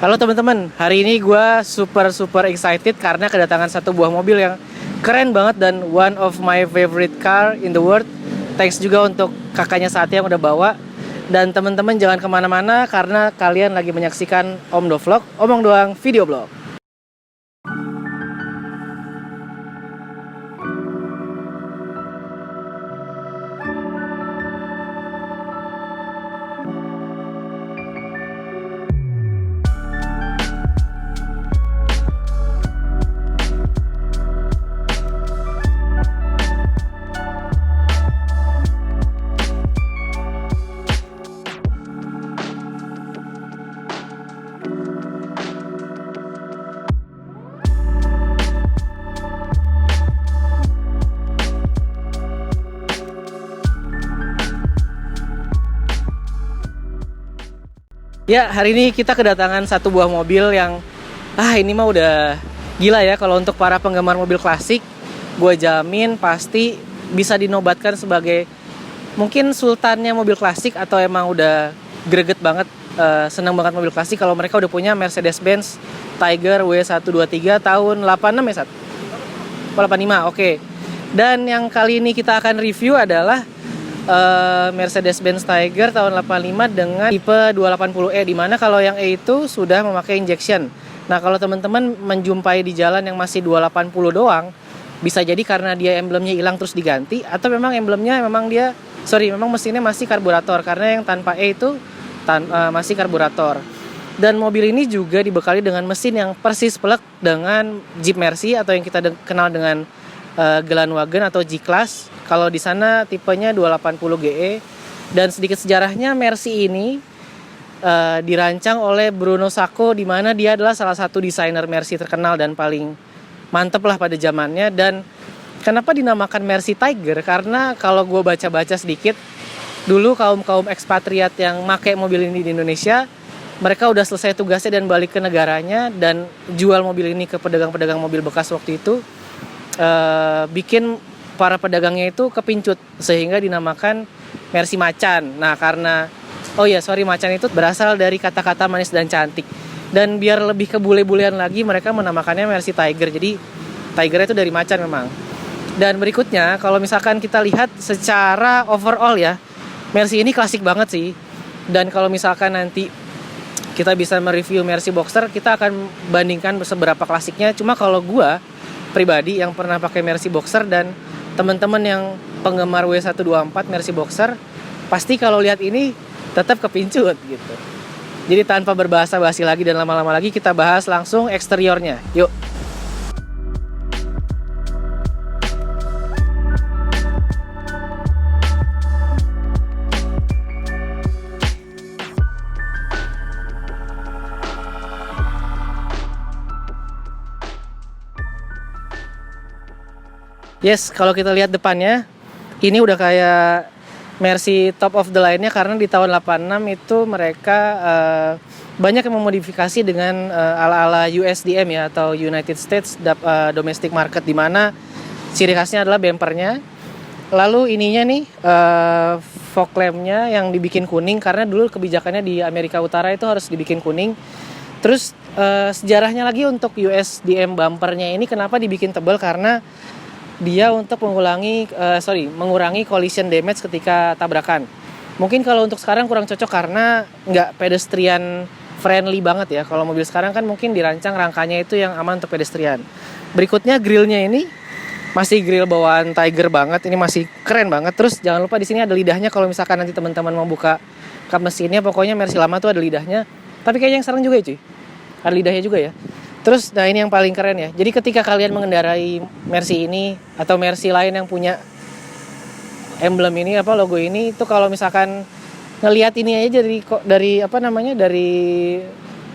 Halo teman-teman, hari ini gue super excited karena kedatangan satu buah mobil yang keren banget dan one of my favorite car in the world. Thanks juga untuk kakaknya Satya yang udah bawa. Dan teman-teman jangan kemana-mana karena kalian lagi menyaksikan Omdo Vlog, Omong Doang Video Blog. Ya, hari ini kita kedatangan satu buah mobil yang ini mah udah gila ya. Kalau untuk para penggemar mobil klasik, gue jamin pasti bisa dinobatkan sebagai mungkin sultannya mobil klasik, atau emang udah greget banget, seneng banget mobil klasik kalau mereka udah punya Mercedes-Benz Tiger W123 tahun 86 ya, 85, oke. Dan yang kali ini kita akan review adalah Mercedes-Benz Tiger tahun 85 dengan tipe 280E, dimana kalau yang E itu sudah memakai injection. Nah, kalau teman-teman menjumpai di jalan yang masih 280 doang, bisa jadi karena dia emblemnya hilang terus diganti, atau memang emblemnya memang mesinnya masih karburator, karena yang tanpa E itu masih karburator. Dan mobil ini juga dibekali dengan mesin yang persis plek dengan Jeep Mercy atau yang kita kenal dengan Gelanwagen atau G-Class. Kalau di sana tipenya 280 GE. Dan sedikit sejarahnya, Mercy ini dirancang oleh Bruno Sacco, di mana dia adalah salah satu desainer Mercy terkenal dan paling mantep lah pada zamannya. Dan kenapa dinamakan Mercy Tiger? Karena kalau gue baca-baca sedikit, dulu kaum ekspatriat yang make mobil ini di Indonesia, mereka udah selesai tugasnya dan balik ke negaranya dan jual mobil ini ke pedagang-pedagang mobil bekas waktu itu. Bikin para pedagangnya itu kepincut sehingga dinamakan Mercy Macan. Nah, karena Macan itu berasal dari kata-kata manis dan cantik. Dan biar lebih ke bule-bulean lagi, mereka menamakannya Mercy Tiger. Jadi Tiger itu dari macan memang. Dan berikutnya, kalau misalkan kita lihat secara overall ya, Mercy ini klasik banget sih. Dan kalau misalkan nanti kita bisa mereview Mercy Boxster, kita akan bandingkan seberapa klasiknya. Cuma kalau gua pribadi yang pernah pakai Mercy Boxster dan teman-teman yang penggemar W124 Mercy Boxster, pasti kalau lihat ini tetap kepincut gitu. Jadi tanpa berbahasa basi lagi dan lama-lama lagi, kita bahas langsung eksteriornya. Yuk. Yes, kalau kita lihat depannya, ini udah kayak Mercy top of the line-nya, karena di tahun 86 itu mereka banyak yang memodifikasi dengan ala-ala USDM ya, atau United States Domestic Market, di mana ciri khasnya adalah bumpernya. Lalu ininya nih, fog lamp-nya yang dibikin kuning, karena dulu kebijakannya di Amerika Utara itu harus dibikin kuning. Terus sejarahnya lagi untuk USDM bumpernya ini kenapa dibikin tebal, karena dia untuk mengurangi collision damage ketika tabrakan. Mungkin kalau untuk sekarang kurang cocok karena nggak pedestrian friendly banget ya. Kalau mobil sekarang kan mungkin dirancang rangkanya itu yang aman untuk pedestrian. Berikutnya grillnya ini masih grill bawaan Tiger banget. Ini masih keren banget. Terus jangan lupa di sini ada lidahnya kalau misalkan nanti teman-teman mau buka kap mesinnya. Pokoknya Mercy lama tuh ada lidahnya. Tapi kayaknya yang sekarang juga ya cuy, ada lidahnya juga ya. Terus, nah ini yang paling keren ya. Jadi ketika kalian mengendarai Mercy ini atau Mercy lain yang punya emblem ini, logo ini, itu kalau misalkan ngelihat ini aja dari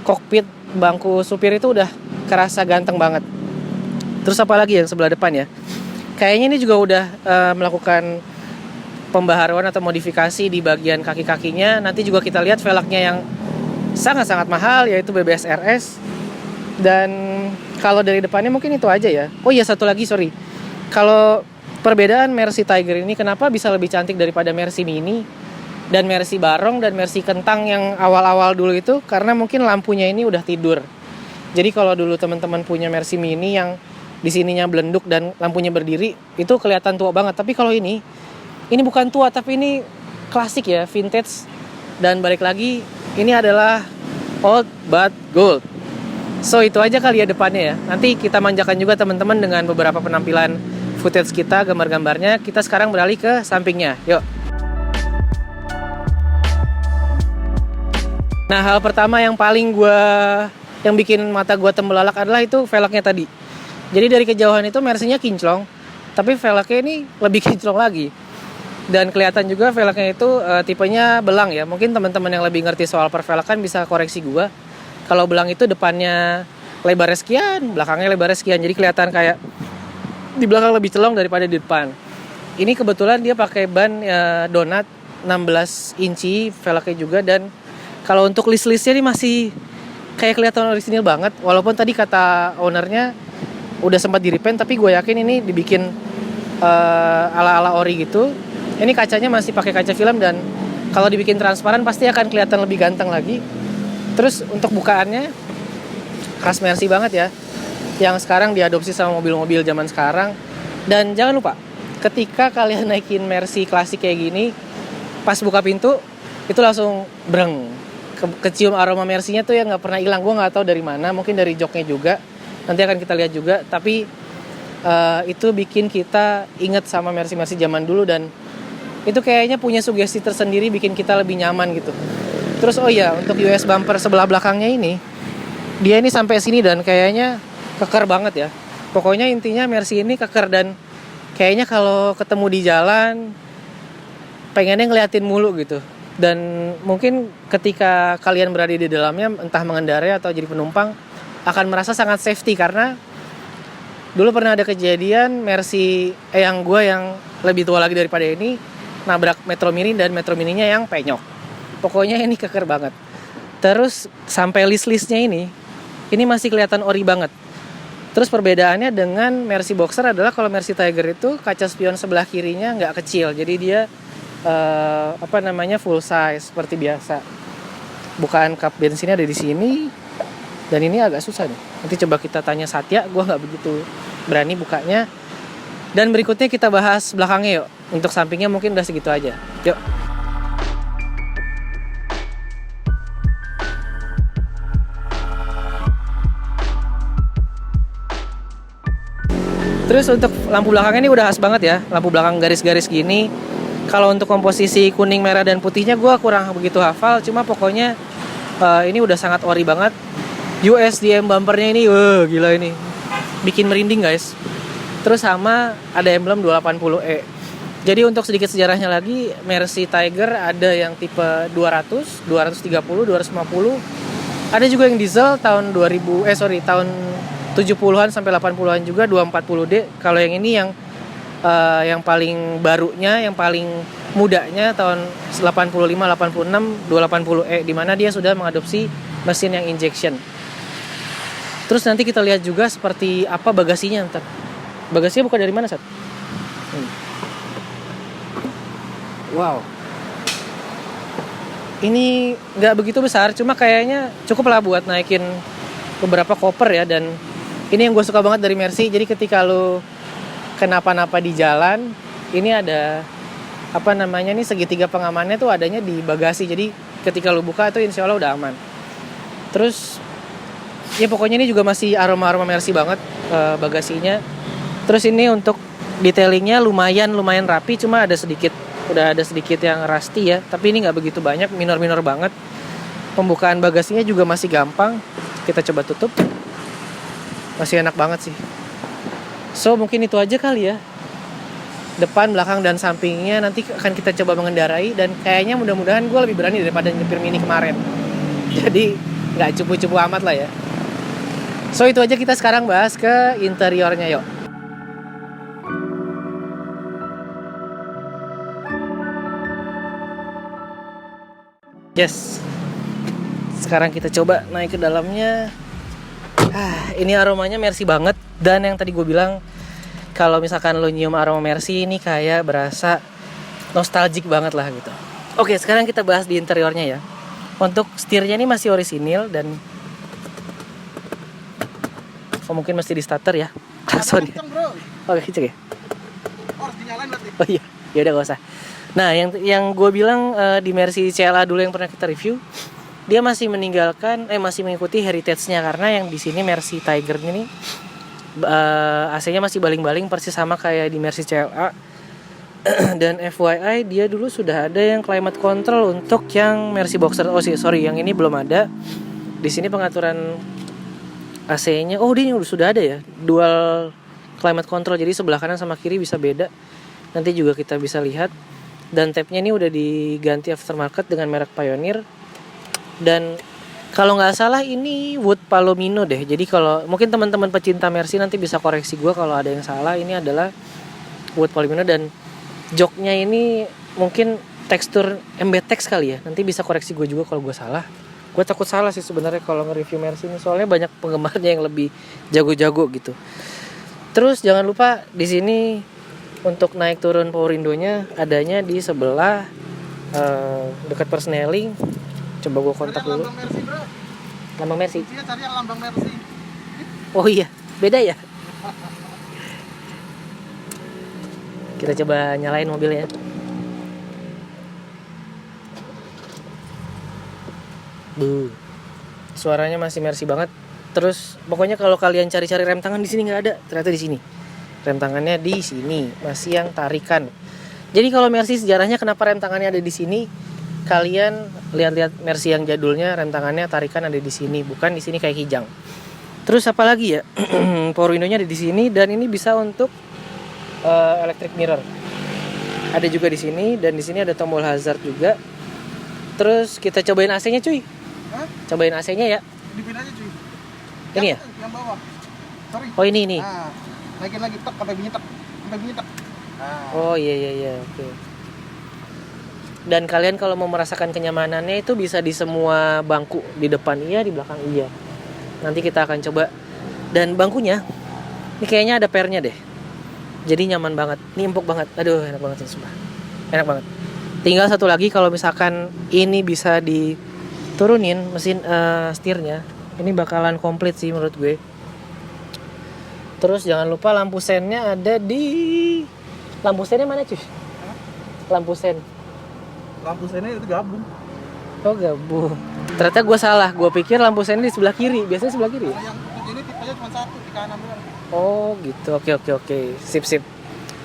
kokpit bangku supir itu udah kerasa ganteng banget. Terus apa lagi yang sebelah depan ya? Kayaknya ini juga udah melakukan pembaharuan atau modifikasi di bagian kaki-kakinya. Nanti juga kita lihat velgnya yang sangat-sangat mahal, yaitu BBS RS. Dan kalau dari depannya mungkin itu aja ya. Oh iya, satu lagi, kalau perbedaan Mercy Tiger ini kenapa bisa lebih cantik daripada Mercy Mini, Dan Mercy Barong dan Mercy Kentang yang awal-awal dulu itu karena mungkin lampunya ini udah tidur. Jadi kalau dulu teman-teman punya Mercy Mini yang di sininya belenduk dan lampunya berdiri, itu kelihatan tua banget. Tapi kalau ini bukan tua, tapi ini klasik ya, vintage. Dan balik lagi, ini adalah old but gold. So itu aja kali ya depannya ya. Nanti kita manjakan juga teman-teman dengan beberapa penampilan footage kita, gambar-gambarnya. Kita sekarang beralih ke sampingnya. Yuk. Nah, hal pertama yang bikin mata gue tembelalak adalah itu velgnya tadi. Jadi dari kejauhan itu Mercy-nya kinclong, tapi velgnya ini lebih kinclong lagi. Dan kelihatan juga velgnya itu tipenya belang ya. Mungkin teman-teman yang lebih ngerti soal pervelgan bisa koreksi gue. Kalau belang itu depannya lebarnya sekian, belakangnya lebarnya sekian. Jadi kelihatan kayak di belakang lebih celong daripada di depan. Ini kebetulan dia pakai ban donat 16 inci velgnya juga. Dan kalau untuk list-listnya ini masih kayak kelihatan orisinil banget. Walaupun tadi kata ownernya udah sempat di-repaint, tapi gue yakin ini dibikin ala-ala ori gitu. Ini kacanya masih pakai kaca film dan kalau dibikin transparan pasti akan kelihatan lebih ganteng lagi. Terus untuk bukaannya khas Mercy banget ya. Yang sekarang diadopsi sama mobil-mobil zaman sekarang. Dan jangan lupa, ketika kalian naikin Mercy klasik kayak gini, pas buka pintu itu langsung breng. Kecium aroma Mercy-nya tuh yang nggak pernah hilang. Gue nggak tahu dari mana, mungkin dari joknya juga. Nanti akan kita lihat juga. Tapi itu bikin kita inget sama Mercy zaman dulu dan itu kayaknya punya sugesti tersendiri bikin kita lebih nyaman gitu. Terus oh iya, untuk US bumper sebelah belakangnya ini, dia ini sampai sini dan kayaknya keker banget ya. Pokoknya intinya Mercy ini keker dan kayaknya kalau ketemu di jalan pengennya ngeliatin mulu gitu. Dan mungkin ketika kalian berada di dalamnya, entah mengendarai atau jadi penumpang, akan merasa sangat safety karena dulu pernah ada kejadian Mercy yang lebih tua lagi daripada ini nabrak Metro Mini dan Metro Mininya yang penyok. Pokoknya ini keker banget. Terus sampai list-listnya ini masih kelihatan ori banget. Terus perbedaannya dengan Mercy Boxer adalah kalau Mercy Tiger itu kaca spion sebelah kirinya nggak kecil, jadi dia full size seperti biasa. Bukaan kap bensinnya ada di sini dan ini agak susah nih. Nanti coba kita tanya Satya, gue nggak begitu berani bukanya. Dan berikutnya kita bahas belakangnya yuk. Untuk sampingnya mungkin udah segitu aja. Yuk. Terus untuk lampu belakangnya ini udah khas banget ya. Lampu belakang garis-garis gini. Kalau untuk komposisi kuning, merah, dan putihnya gue kurang begitu hafal. Cuma pokoknya ini udah sangat ori banget. USDM bumpernya ini, gila ini. Bikin merinding guys. Terus sama ada emblem 280E. Jadi untuk sedikit sejarahnya lagi, Mercy Tiger ada yang tipe 200, 230, 250. Ada juga yang diesel tahun tahun 70-an sampai 80-an juga 240D. Kalau yang ini yang paling barunya, yang paling mudanya tahun 85, 86, 280E di mana dia sudah mengadopsi mesin yang injection. Terus nanti kita lihat juga seperti apa bagasinya ntar. Bagasinya buka dari mana, Sat? Wow. Ini nggak begitu besar, cuma kayaknya cukup lah buat naikin beberapa koper ya. Dan ini yang gue suka banget dari Mercy. Jadi ketika lo kenapa-napa di jalan, ini ada nih segitiga pengamannya tuh adanya di bagasi. Jadi ketika lo buka tuh insya Allah udah aman. Terus ya pokoknya ini juga masih aroma-aroma Mercy banget bagasinya. Terus ini untuk detailingnya lumayan rapi, cuma udah ada sedikit yang rusty ya. Tapi ini nggak begitu banyak, minor banget. Pembukaan bagasinya juga masih gampang. Kita coba tutup. Masih enak banget sih. So mungkin itu aja kali ya. Depan, belakang, dan sampingnya nanti akan kita coba mengendarai. Dan kayaknya mudah-mudahan gue lebih berani daripada nyetir Mini kemarin. Jadi nggak cupu-cupu amat lah ya. So itu aja, kita sekarang bahas ke interiornya yuk. Yes. Sekarang kita coba naik ke dalamnya. Ini aromanya Mercy banget. Dan yang tadi gue bilang, kalau misalkan lo nyium aroma Mercy ini kayak berasa nostalgic banget lah gitu. Oke, sekarang kita bahas di interiornya ya. Untuk setirnya ini masih orisinil dan mungkin mesti di starter ya. Sorry. Oke, kenceng ya. Harus dinyalain berarti. Oh iya, ya udah gak usah. Nah, yang gue bilang di Mercy CLA dulu yang pernah kita review, dia masih masih mengikuti heritage-nya, karena yang di sini Mercy Tiger ini AC-nya masih baling-baling persis sama kayak di Mercy CLA. Dan FYI dia dulu sudah ada yang climate control untuk yang Mercy Boxer. Oh sorry, yang ini belum ada. Di sini pengaturan AC-nya, dia sudah ada ya, dual climate control, jadi sebelah kanan sama kiri bisa beda. Nanti juga kita bisa lihat. Dan tabnya ini udah diganti aftermarket dengan merek Pioneer. Dan kalau nggak salah ini wood palomino deh. Jadi kalau mungkin teman-teman pecinta Mercy nanti bisa koreksi gue kalau ada yang salah. Ini adalah wood palomino dan joknya ini mungkin tekstur MBTEX kali ya. Nanti bisa koreksi gue juga kalau gue salah. Gue takut salah sih sebenarnya kalau nge-review Mercy ini, soalnya banyak penggemarnya yang lebih jago-jago gitu. Terus jangan lupa di sini untuk naik turun power window-nya adanya di sebelah dekat persneling. Coba gue kontak dulu. Lambang Mercy, bro. Lambang Mercy. Dia cari yang lambang Mercy. Oh iya, beda ya. Kita coba nyalain mobilnya. Suaranya masih Mercy banget. Terus pokoknya kalau kalian cari-cari rem tangan di sini nggak ada, ternyata di sini. Rem tangannya di sini, masih yang tarikan. Jadi kalau Mercy sejarahnya kenapa rem tangannya ada di sini? Kalian lihat-lihat Mercy yang jadulnya, rem tangannya tarikan ada di sini, bukan di sini kayak Kijang. Terus apa lagi ya? Power window-nya ada di sini dan ini bisa untuk electric mirror. Ada juga di sini dan di sini ada tombol hazard juga. Terus kita cobain AC-nya cuy. Hah? Cobain AC-nya ya. Dipin aja cuy. Ini ya? Yang bawah. Sorry. Oh ini. Nah, naikin lagi tek sampai bunyi tek. Sampai bunyi tek. Nah. Oh iya oke. Dan kalian kalau mau merasakan kenyamanannya itu bisa di semua bangku, di depan iya, di belakang iya. Nanti kita akan coba. Dan bangkunya ini kayaknya ada pairnya deh. Jadi nyaman banget, ini empuk banget. Aduh, enak banget sih, sumpah. Enak banget. Tinggal satu lagi, kalau misalkan ini bisa diturunin mesin setirnya, ini bakalan komplit sih menurut gue. Terus jangan lupa lampu sennya ada di... Lampu sennya mana cuy? Lampu sen. Lampu sennya itu gabung. Oh gabung. Ternyata gue salah, gue pikir lampu sennya di sebelah kiri. Biasanya sebelah kiri ya? Kalau yang untuk ini tipenya cuma satu, di kanan doang. Oh gitu, oke. Sip.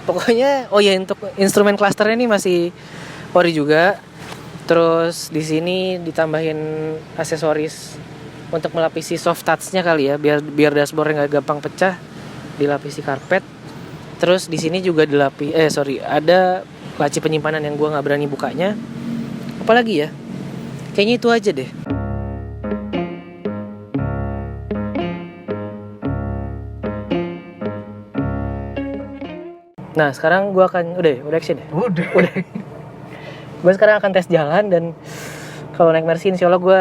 Pokoknya, oh ya untuk instrumen clusternya ini masih ori juga. Terus di sini ditambahin aksesoris untuk melapisi soft touch-nya kali ya, biar dashboardnya nggak gampang pecah, dilapisi karpet. Terus di sini juga ada laci penyimpanan yang gua nggak berani bukanya. Apalagi ya? Kayaknya itu aja deh. Nah sekarang gue akan udah action ya. Udah. Gue sekarang akan tes jalan dan kalau naik Mercy insya Allah gue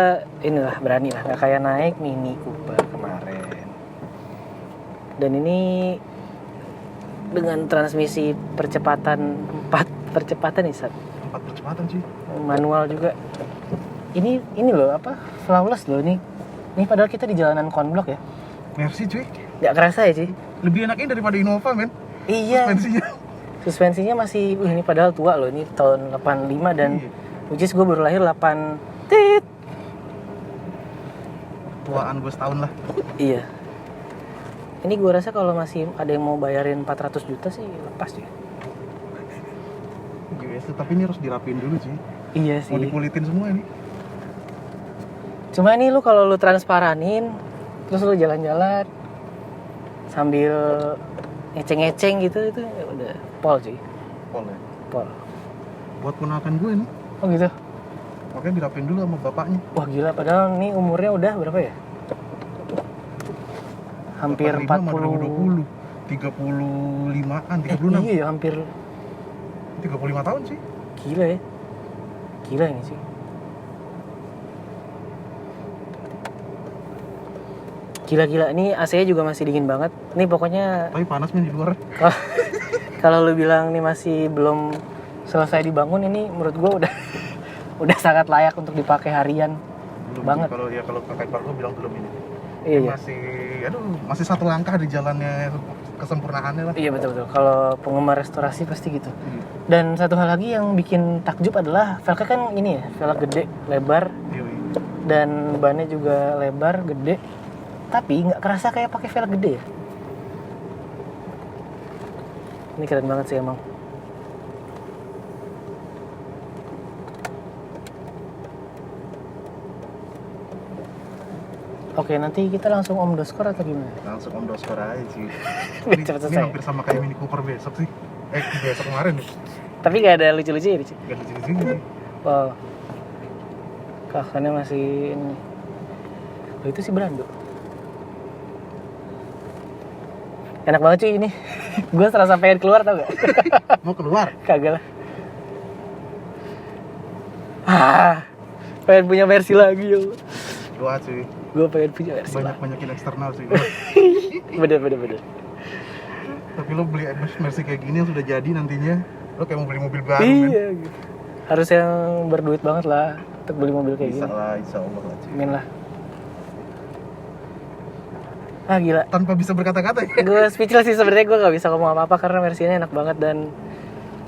berani lah, gak kayak naik Mini Cooper kemarin. Dan ini dengan transmisi percepatan 4 percepatan nih Sat. 4 percepatan sih. Manual juga. Ini loh flawless loh ini. Ini padahal kita di jalanan konblok ya. Mercy cuy. Gak kerasa ya sih. Lebih enaknya daripada Innova men. Iya. Suspensinya masih ini padahal tua loh, ini tahun 85 dan which is gue baru lahir 8 tit. Tuaan gue setahun lah. Iya. Ini gue rasa kalau masih ada yang mau bayarin 400 juta sih lepas ya. US tapi ini harus dirapin dulu sih. Iya sih. Mau dikulitin semua ini. Cuma ini lu kalau lu transparanin terus lu jalan-jalan sambil ngeceng-ngeceng gitu itu ya udah pol cuy. Pol ya? Pol. Buat ponakan gue nih. Oh gitu? Makanya dirapin dulu sama bapaknya. Wah gila, padahal nih umurnya udah berapa ya? Hampir 40. 35an, 36. Iya hampir 35 tahun sih. Gila ya. Gila ini sih. Gila, ini AC-nya juga masih dingin banget. Ini pokoknya Tapi panas men di luar. kalau lu bilang nih masih belum selesai dibangun, ini menurut gua udah udah sangat layak untuk dipakai harian. Belum Banget. Kalau kakak ipar gue bilang belum ini. Iya, iya. Masih satu langkah di jalannya kesempurnaannya lah. Iya betul. Kalau penggemar restorasi pasti gitu. Dan satu hal lagi yang bikin takjub adalah velgnya kan ini ya, velg gede, lebar, Iya. dan bannya juga lebar, gede. Tapi nggak kerasa kayak pakai velg gede ya. Ini keren banget sih emang. Oke, nanti kita langsung om doskor atau gimana? Langsung om doskor aja sih. Biar Ini cepet selesai. hampir sama kayak Mini Cooper besok sih. Besok kemarin nih. Tapi nggak ada lucu-lucu ya, Rici? Gak lucu-lucu sih. Wow. Kakaknya masih ini. Oh, itu sih Brando. Enak banget cuy ini. Gue serasa pengen keluar tau gak? Mau keluar? Kagak lah. Pengen punya versi lagi ya. Doa cuy. Gue pengen punya versi lagi. Banyak-banyakin eksternal cuy. Bener. Tapi lo beli Mercy kayak gini yang sudah jadi nantinya, lo kayak mau beli mobil baru men. Iya gitu. Harus yang berduit banget lah untuk beli mobil kayak Bisa gini. lah, insya Allah lah cuy. Amin lah. Gila. Tanpa bisa berkata-kata ya. Gue speechless sih sebenarnya, gue nggak bisa ngomong apa-apa karena versinya enak banget dan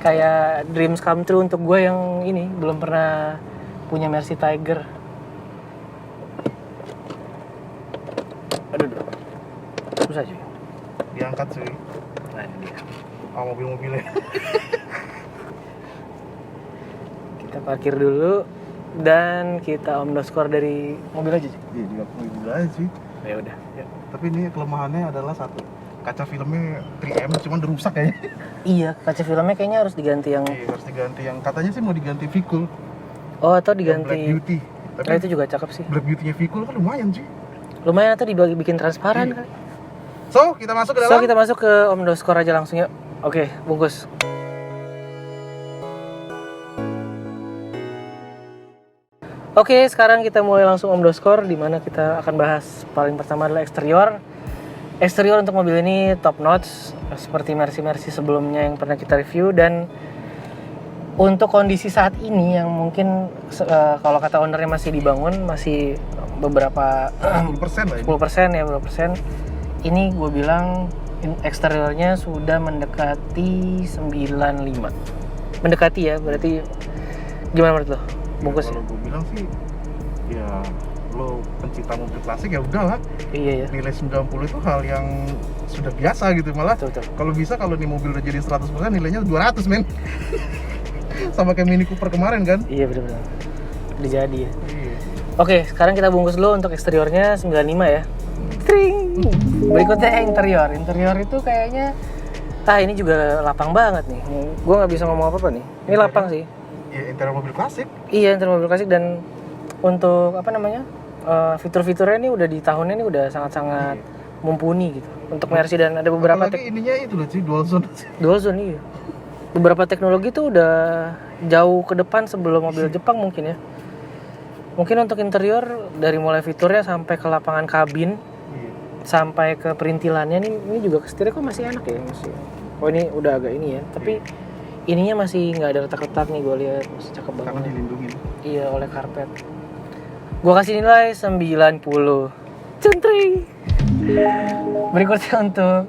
kayak dreams come true untuk gue yang ini belum pernah punya Mercy Tiger. Aduh. Susah cuy. Diangkat cuy. Nah ini dia. Mobil-mobilnya. Kita parkir dulu dan kita omdoskor dari mobil aja cuy. Iya, juga mobil aja cuy. Ya udah. Ya. Tapi ini kelemahannya adalah satu, kaca filmnya 3M cuman udah rusak kayaknya. Iya, kaca filmnya kayaknya harus diganti yang Iya, harus diganti yang katanya sih mau diganti Vikul. oh atau Yang diganti. Black Beauty. Tapi Nah, itu juga cakep sih. Black Beauty-nya Vikul kan lumayan cuy. Lumayan tuh bikin transparan Iya. kan. So, kita masuk ke So dalam. kita masuk ke omdoskor aja langsung yuk. Oke, bungkus. Oke, sekarang kita mulai langsung omdoskor di mana kita akan bahas paling pertama adalah eksterior. Eksterior untuk mobil ini top notch seperti Mercy sebelumnya yang pernah kita review, dan untuk kondisi saat ini yang mungkin kalau kata ownernya masih dibangun, masih beberapa 10% lah ini. 10% ya, berapa persen. Ini gue bilang eksteriornya sudah mendekati 95. Mendekati ya, berarti gimana menurut lo? Bungkus Ya, ya? kalau gue bilang sih ya lo pencinta mobil klasik ya udahlah. Iya ya. Nilai 90 itu hal yang sudah biasa gitu, malah Betul. kalau bisa kalau nih mobil udah jadi 100% nilainya 200 men. Sama kayak Mini Cooper kemarin kan. Iya benar-benar. Udah jadi ya. Iya. Oke, sekarang kita bungkus dulu untuk eksteriornya 95 ya. Tring. Berikutnya interior. Interior itu kayaknya ini juga lapang banget nih. Gue nggak bisa ngomong apa-apa nih. Ini lapang sih. Ya interior mobil klasik. Iya, interior mobil klasik, dan untuk apa namanya fitur-fiturnya ini udah di tahunnya ini udah sangat-sangat mumpuni gitu untuk Mercy, dan ada beberapa Apalagi ininya itu loh sih dual zone. dual zone. Iya, beberapa teknologi tuh udah jauh ke depan sebelum mobil Jepang mungkin ya. Mungkin untuk interior dari mulai fiturnya sampai ke lapangan kabin sampai ke perintilannya ini juga setirnya kok masih enak ya, masih. Oh ini udah agak ini ya, tapi ininya masih nggak ada retak-retak nih, gue lihat masih cakep Karena banget. dilindungi. Iya, oleh karpet. Gua kasih nilai 90. Centring. Berikutnya untuk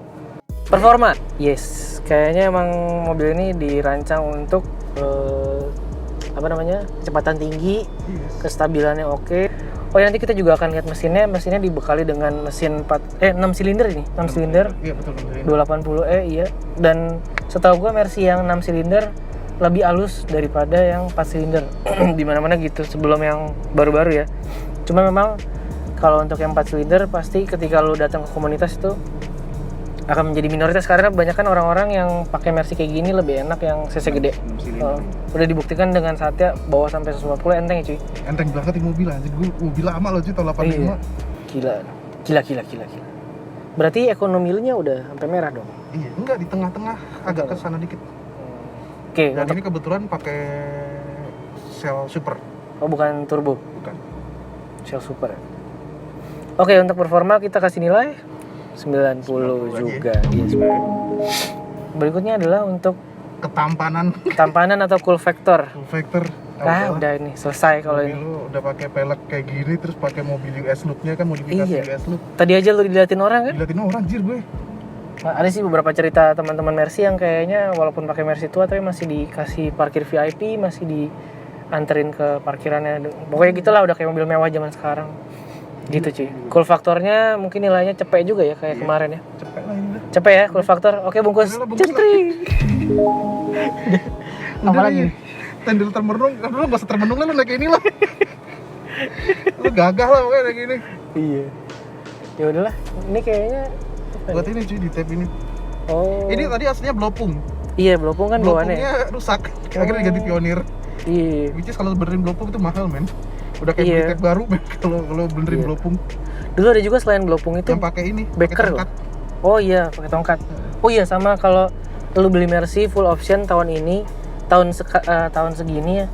performa. Yes, kayaknya emang mobil ini dirancang untuk apa namanya? Kecepatan tinggi, kestabilannya oke. Oh ya, nanti kita juga akan lihat mesinnya. Mesinnya dibekali dengan mesin 6 silinder ini, 6 silinder. Iya betul. 280e iya. Dan setahu gua Mercy yang 6 silinder lebih halus daripada yang 4 silinder. Di mana-mana gitu sebelum yang baru-baru ya. Cuma memang kalau untuk yang 4 silinder pasti ketika lu datang ke komunitas itu akan menjadi minoritas, karena banyak kan orang-orang yang pakai Mercy kayak gini lebih enak yang cc gede. Udah dibuktikan dengan saatnya bawa sampai 150 enteng ya cuy. Enteng banget ini mobil anjir. Gue mobil lama loh cuy, tahun 85. Iya. Gila. Berarti ekonominya udah sampai merah dong. Iya, enggak di tengah-tengah, agak ke sana dikit. Oke, Dan untuk ini kebetulan pakai Shell Super. bukan turbo. Bukan. Shell Super. Oke, untuk performa kita kasih nilai 90 juga. Iya, 90. Berikutnya adalah untuk Ketampanan ketampanan atau cool factor. factor Udah ini selesai kalau mobil ini. lu udah pakai pelek kayak gini, terus pakai mobil US look-nya kan, modifikasi Iya. US look. Tadi aja lu diliatin orang kan? Diliatin orang anjir gue. Ada sih beberapa cerita teman-teman Mercy yang kayaknya walaupun pakai Mercy tua tapi masih dikasih parkir VIP, masih dianterin ke parkirannya. Pokoknya gitulah, udah kayak mobil mewah zaman sekarang. Gitu cuy. Cool faktornya mungkin nilainya cepet juga ya kayak kemarin ya. Cepet lah ini dah. Cepet ya cool faktor. Oke bungkus. Udah lah, bungkus lah. Centring. Udah Apalagi? nih, tendel termenung, lu gak usah termenung lah, lu naik ini lah. Lu gagah lah pokoknya naik ini. Iya. Ya udahlah, ini kayaknya Buat ini cuy, di tab ini. oh. Ini tadi aslinya Blopung. Iya, Blopung kan bawaannya. Blopungnya rusak, akhirnya diganti Pionir. Iya. Which is kalau benerin Blopung itu mahal men. Udah kayak Iya. beli tab baru men, kalau benerin Iya. Blopung. Dulu ada juga selain Blopung itu Yang pakai ini, Becker pakai loh. tongkat. Oh iya, pakai tongkat. Oh iya, sama kalau lu beli Mercy full option tahun ini, tahun segini ya,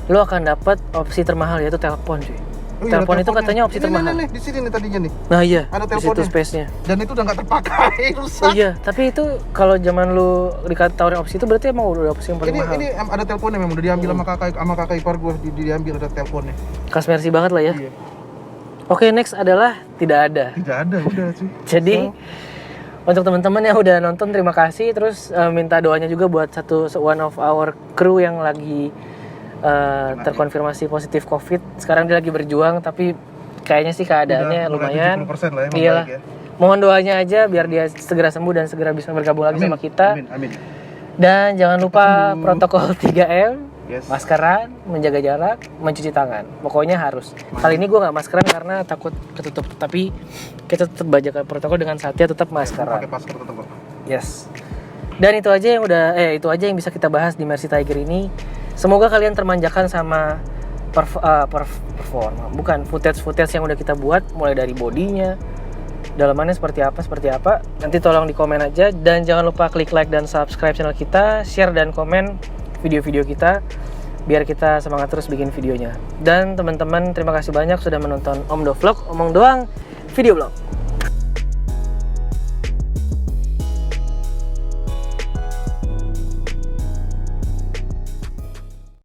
lu akan dapat opsi termahal yaitu telepon cuy. Oh iya, ada Telepon itu teleponnya. katanya opsi Ini, termahal. Nih, di sini nih tadinya nih. Nah iya, Ada di situ teleponnya. space-nya. Dan itu udah nggak terpakai, rusak. Oh iya, tapi itu kalau zaman lu ditawarin opsi itu berarti emang udah opsi yang paling mahal. Ini ada teleponnya memang udah diambil sama kakak ipar gue, diambil ada teleponnya. Khas Mercy banget lah ya. Iya. Oke, next adalah tidak ada. Tidak ada udah sih. Jadi untuk teman-teman yang udah nonton terima kasih, terus minta doanya juga buat one of our crew yang lagi terkonfirmasi positif COVID. Sekarang dia lagi berjuang tapi kayaknya sih keadaannya Udah lumayan. 70% lah ya, Iyalah. membaik ya. Mohon doanya aja biar dia segera sembuh dan segera bisa bergabung lagi sama kita. Amin, amin. Dan jangan lupa Ketemu. protokol 3M, Yes. maskeran, menjaga jarak, mencuci tangan. Pokoknya harus. Kali ini gue nggak maskeran karena takut ketutup. Tapi kita tetap baca protokol dengan satya tetap maskeran. Pakai masker tetap kok. Yes. Dan itu aja yang bisa kita bahas di Mercy Tiger ini. Semoga kalian termanjakan sama performa, bukan footage yang udah kita buat, mulai dari bodinya, dalamannya seperti apa. Nanti tolong di komen aja dan jangan lupa klik like dan subscribe channel kita, share dan komen video-video kita biar kita semangat terus bikin videonya. Dan teman-teman terima kasih banyak sudah menonton Om Do Vlog, omong doang video vlog.